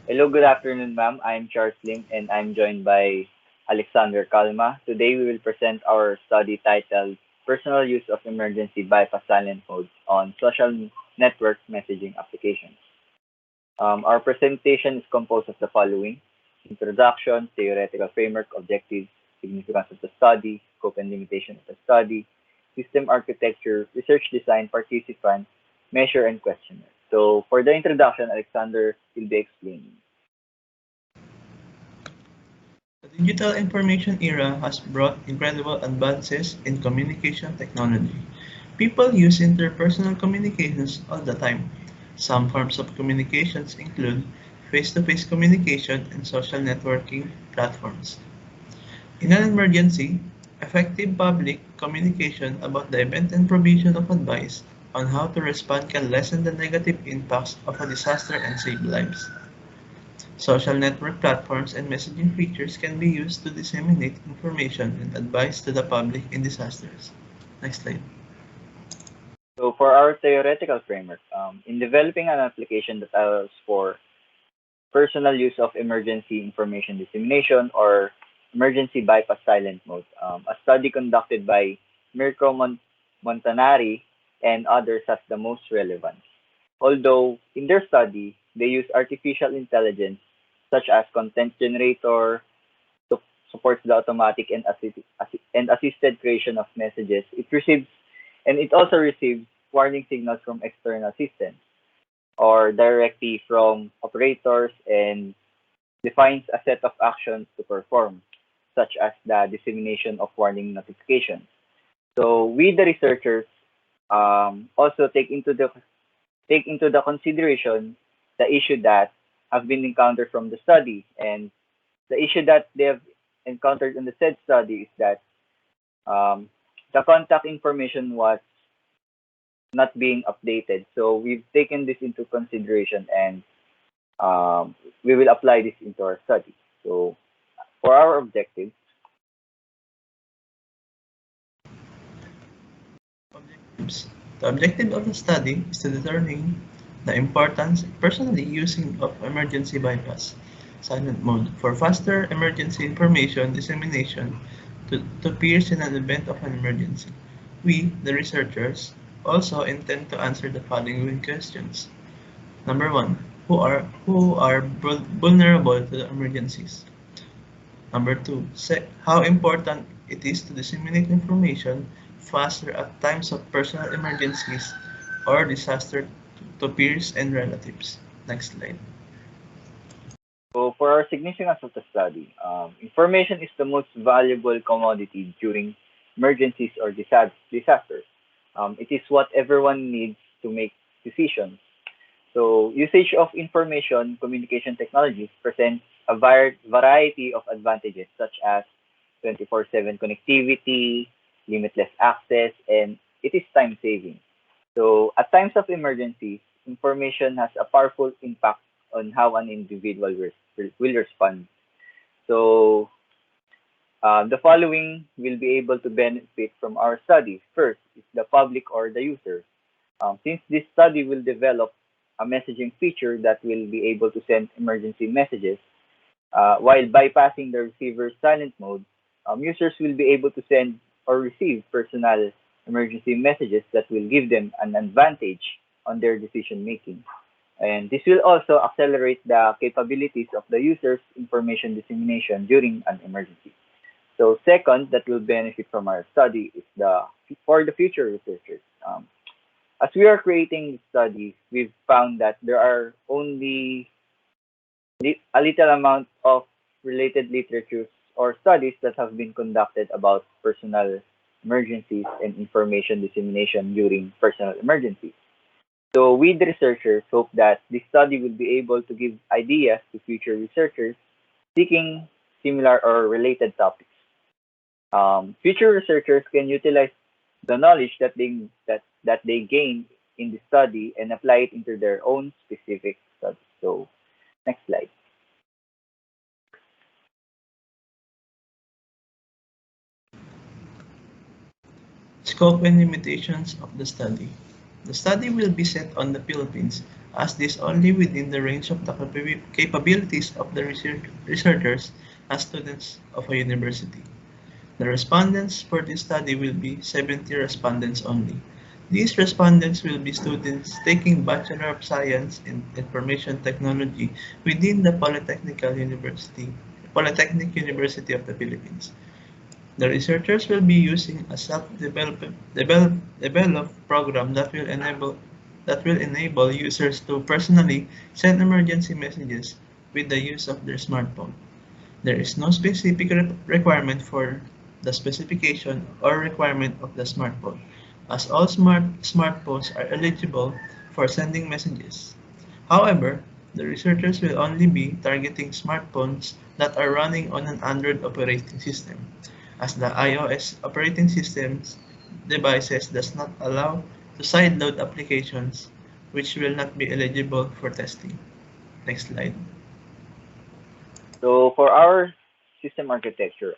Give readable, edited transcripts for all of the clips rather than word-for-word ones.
Hello, good afternoon, ma'am. I'm Charles Lim and I'm joined by Alexander Calma. Today we will present our study titled Personal Use of Emergency Bypass Silent Mode on Social Network Messaging Applications. Our presentation is composed of the following: introduction, theoretical framework, objectives, significance of the study, scope and limitation of the study, system architecture, research design, participant, measure, and questionnaire. So for the introduction, Alexander will be explaining. The digital information era has brought incredible advances in communication technology. People use interpersonal communications all the time. Some forms of communications include face-to-face communication and social networking platforms. In an emergency, effective public communication about the event and provision of advice on how to respond can lessen the negative impacts of a disaster and save lives. Social network platforms and messaging features can be used to disseminate information and advice to the public in disasters. Next slide. So for our theoretical framework, in developing an application that allows for personal use of emergency information dissemination or emergency bypass silent mode, a study conducted by Mirko Montanari and others has the most relevance. Although in their study, they use artificial intelligence such as content generator to supports the automatic and assisted creation of messages. It also receives warning signals from external systems or directly from operators and defines a set of actions to perform, such as the dissemination of warning notifications. So we, the researchers, also take into the consideration the issue that have been encountered from the study, and the issue that they have encountered in the said study is that um, the contact information was not being updated. So we've taken this into consideration and we will apply this into our study. So for our objectives, Objectives. The objective of the study is to determine the importance personally using of emergency bypass silent mode for faster emergency information dissemination to peers in an event of an emergency. We, the researchers, also intend to answer the following questions. Number one, who are vulnerable to the emergencies? Number two, how important it is to disseminate information faster at times of personal emergencies or disaster to peers and relatives. Next slide. so for our significance of the study, information is the most valuable commodity during emergencies or disasters. It is what everyone needs to make decisions. So usage of information communication technologies presents a variety of advantages such as 24/7 connectivity, limitless access, and it is time saving. So at times of emergencies, information has a powerful impact on how an individual will respond. So the following will be able to benefit from our study. First is the public or the user. Since this study will develop a messaging feature that will be able to send emergency messages while bypassing the receiver's silent mode, users will be able to send or receive personal emergency messages that will give them an advantage on their decision making. And this will also accelerate the capabilities of the user's information dissemination during an emergency. So second, that will benefit from our study is the for the future researchers. As we are creating studies, we've found that there are only a little amount of related literatures or studies that have been conducted about personal emergencies and information dissemination during personal emergencies. So we, the researchers, hope that this study will be able to give ideas to future researchers seeking similar or related topics. Future researchers can utilize the knowledge that they gain in the study and apply it into their own specific study. So next slide. Scope and limitations of the study. The study will be set on the Philippines, as this only within the range of the capabilities of the researchers and students of a university. The respondents for this study will be 70 respondents only. These respondents will be students taking Bachelor of Science in Information Technology within the Polytechnic University of the Philippines. The researchers will be using a self-developed program that will enable users to personally send emergency messages with the use of their smartphone. There is no specific requirement for the specification or requirement of the smartphone, as all smartphones are eligible for sending messages. However, the researchers will only be targeting smartphones that are running on an Android operating system, as the iOS operating system's devices does not allow to sideload applications which will not be eligible for testing. Next slide. So for our system architecture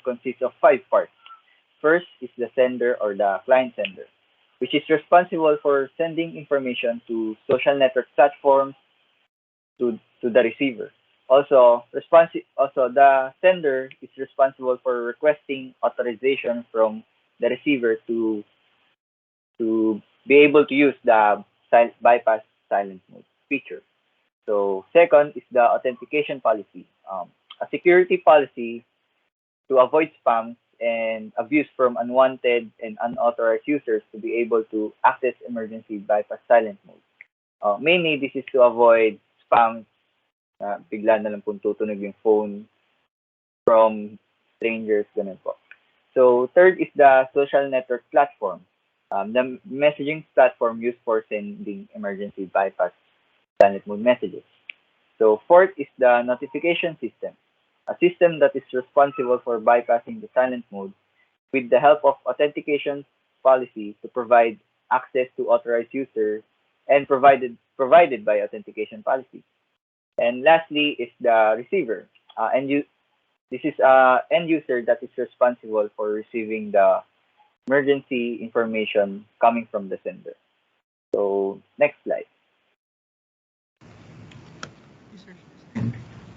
consists of five parts. First is the sender or the client sender, which is responsible for sending information to social network platforms to the receiver. Also the sender is responsible for requesting authorization from the receiver to be able to use the bypass silent mode feature. So second is the authentication policy, a security policy to avoid spams and abuse from unwanted and unauthorized users to be able to access emergency bypass silent mode. Mainly, this is to avoid spams, bigla na lang pong tutunog yung phone from strangers, ganun po. So third is the social network platform, the messaging platform used for sending emergency bypass silent mode messages. So fourth is the notification system, a system that is responsible for bypassing the silent mode with the help of authentication policy to provide access to authorized users and provided by authentication policy. And lastly is the receiver. This is end user that is responsible for receiving the emergency information coming from the sender. So next slide.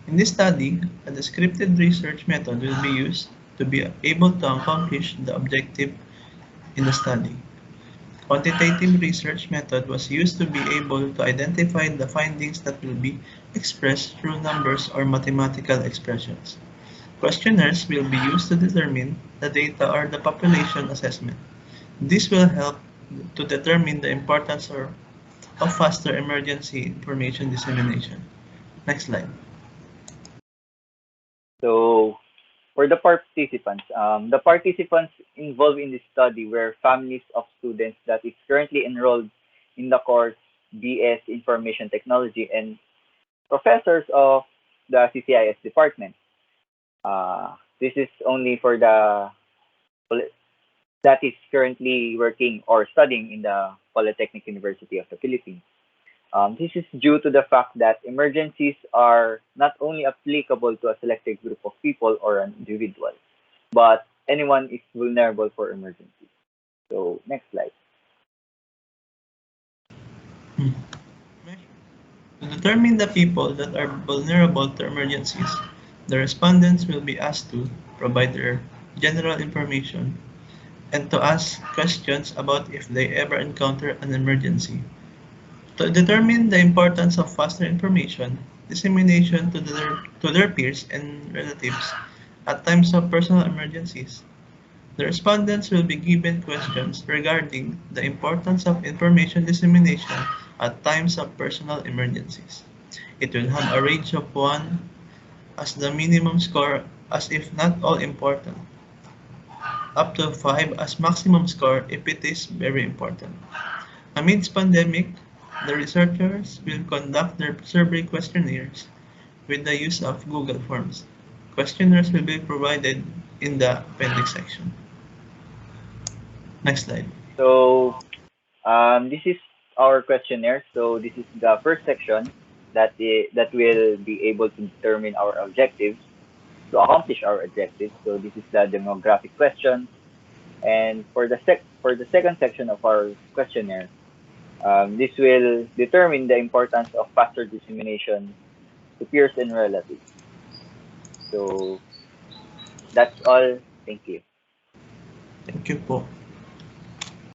In this study, a descriptive research method will be used to be able to accomplish the objective in the study. Quantitative research method was used to be able to identify the findings that will be expressed through numbers or mathematical expressions. Questionnaires will be used to determine the data or the population assessment. This will help to determine the importance of faster emergency information dissemination. Next slide. So for the participants involved in this study were families of students that is currently enrolled in the course BS Information Technology and professors of the CCIS department. This is only for the that is currently working or studying in the Polytechnic University of the Philippines. This is due to the fact that emergencies are not only applicable to a selected group of people or an individual, but anyone is vulnerable for emergencies. So next slide. To determine the people that are vulnerable to emergencies, the respondents will be asked to provide their general information and to ask questions about if they ever encounter an emergency. To determine the importance of faster information dissemination to their peers and relatives at times of personal emergencies, the respondents will be given questions regarding the importance of information dissemination at times of personal emergencies. It will have a range of 1 as the minimum score as if not all important, up to 5 as maximum score if it is very important. Amidst pandemic, the researchers will conduct their survey questionnaires with the use of Google Forms. Questionnaires will be provided in the appendix section. Next slide. So this is our questionnaire. So this is the first section that will be able to determine our objectives to accomplish our objectives. So this is the demographic question. And for the second section of our questionnaire, This will determine the importance of faster dissemination to peers and relatives. So that's all. Thank you. Thank you po.